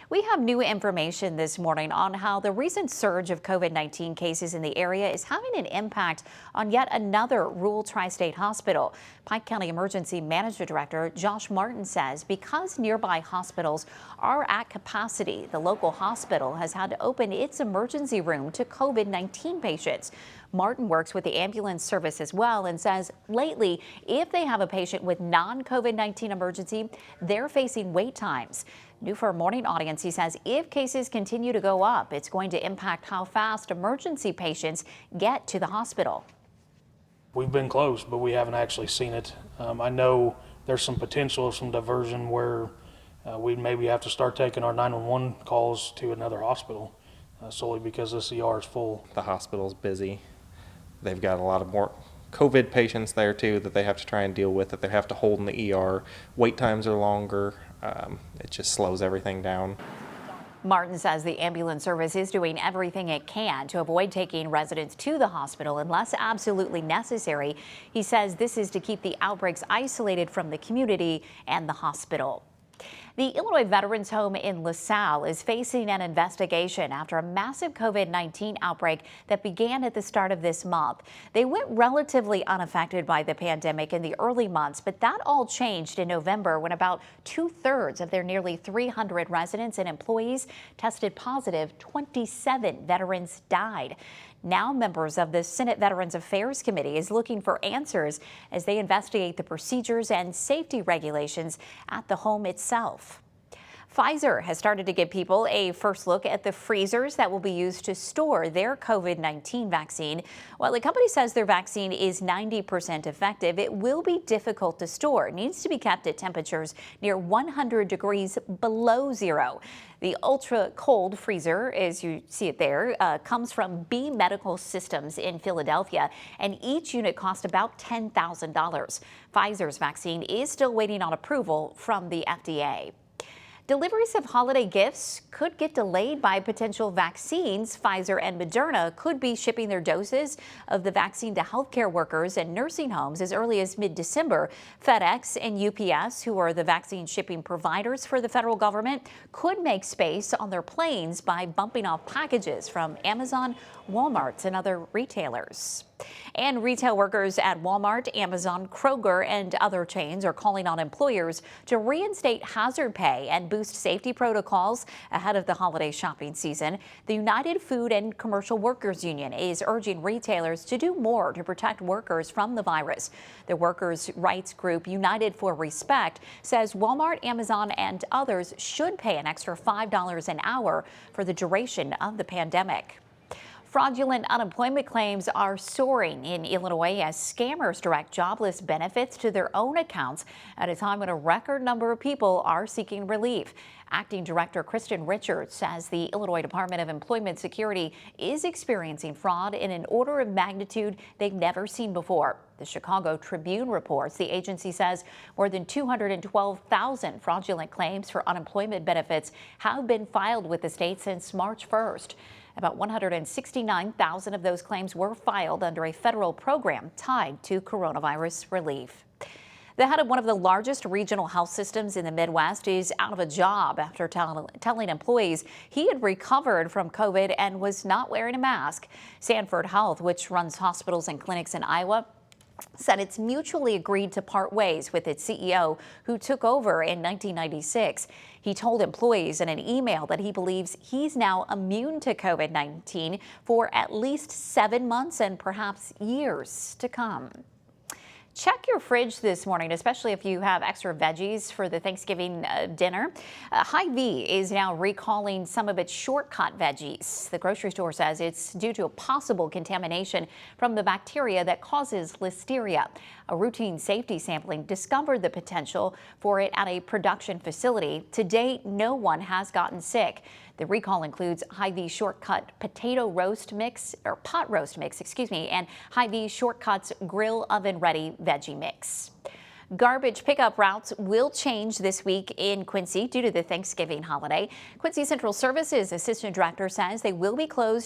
We have new information this morning on how the recent surge of COVID-19 cases in the area is having an impact on yet another rural tri-state hospital. Pike County Emergency Management Director Josh Martin says because nearby hospitals are at capacity, the local hospital has had to open its emergency room to COVID-19 patients. Martin works with the ambulance service as well and says lately, if they have a patient with non-COVID-19 emergency, they're facing wait times. New for a morning audience, he says if cases continue to go up, it's going to impact how fast emergency patients get to the hospital. We've been closed, but we haven't actually seen it. I know there's some potential of some diversion where we maybe have to start taking our 911 calls to another hospital solely because this ER is full. The hospital's busy. They've got a lot of more COVID patients there too that they have to try and deal with, that they have to hold in the ER. Wait times are longer. It just slows everything down. Martin says the ambulance service is doing everything it can to avoid taking residents to the hospital unless absolutely necessary. He says this is to keep the outbreaks isolated from the community and the hospital. The Illinois Veterans Home in LaSalle is facing an investigation after a massive COVID-19 outbreak that began at the start of this month. They went relatively unaffected by the pandemic in the early months, but that all changed in November when about 2/3 of their nearly 300 residents and employees tested positive. 27 veterans died. Now members of the Senate Veterans Affairs Committee is looking for answers as they investigate the procedures and safety regulations at the home itself. Pfizer has started to give people a first look at the freezers that will be used to store their COVID-19 vaccine. While the company says their vaccine is 90% effective, it will be difficult to store. It needs to be kept at temperatures near 100 degrees below zero. The ultra cold freezer, as you see it there, comes from B Medical Systems in Philadelphia, and each unit costs about $10,000. Pfizer's vaccine is still waiting on approval from the FDA. Deliveries of holiday gifts could get delayed by potential vaccines. Pfizer and Moderna could be shipping their doses of the vaccine to healthcare workers and nursing homes as early as mid-December. FedEx and UPS, who are the vaccine shipping providers for the federal government, could make space on their planes by bumping off packages from Amazon, Walmart, and other retailers. And retail workers at Walmart, Amazon, Kroger, and other chains are calling on employers to reinstate hazard pay and boost safety protocols ahead of the holiday shopping season. The United Food and Commercial Workers Union is urging retailers to do more to protect workers from the virus. The workers' rights group United for Respect says Walmart, Amazon, and others should pay an extra $5 an hour for the duration of the pandemic. Fraudulent unemployment claims are soaring in Illinois as scammers direct jobless benefits to their own accounts at a time when a record number of people are seeking relief. Acting Director Kristen Richards says the Illinois Department of Employment Security is experiencing fraud in an order of magnitude they've never seen before. The Chicago Tribune reports the agency says more than 212,000 fraudulent claims for unemployment benefits have been filed with the state since March 1st. About 169,000 of those claims were filed under a federal program tied to coronavirus relief. The head of one of the largest regional health systems in the Midwest is out of a job after telling employees he had recovered from COVID and was not wearing a mask. Sanford Health, which runs hospitals and clinics in Iowa, said it's mutually agreed to part ways with its CEO, who took over in 1996. He told employees in an email that he believes he's now immune to COVID-19 for at least 7 months and perhaps years to come. Check your fridge this morning, especially if you have extra veggies for the Thanksgiving dinner. Hy-Vee is now recalling some of its shortcut veggies. The grocery store says it's due to a possible contamination from the bacteria that causes listeria. A routine safety sampling discovered the potential for it at a production facility. To date, no one has gotten sick. The recall includes Hy-Vee Shortcut Potato Roast Mix, or Pot Roast Mix, and Hy-Vee Shortcuts Grill Oven Ready Veggie Mix. Garbage pickup routes will change this week in Quincy due to the Thanksgiving holiday. Quincy Central Services Assistant Director says they will be closed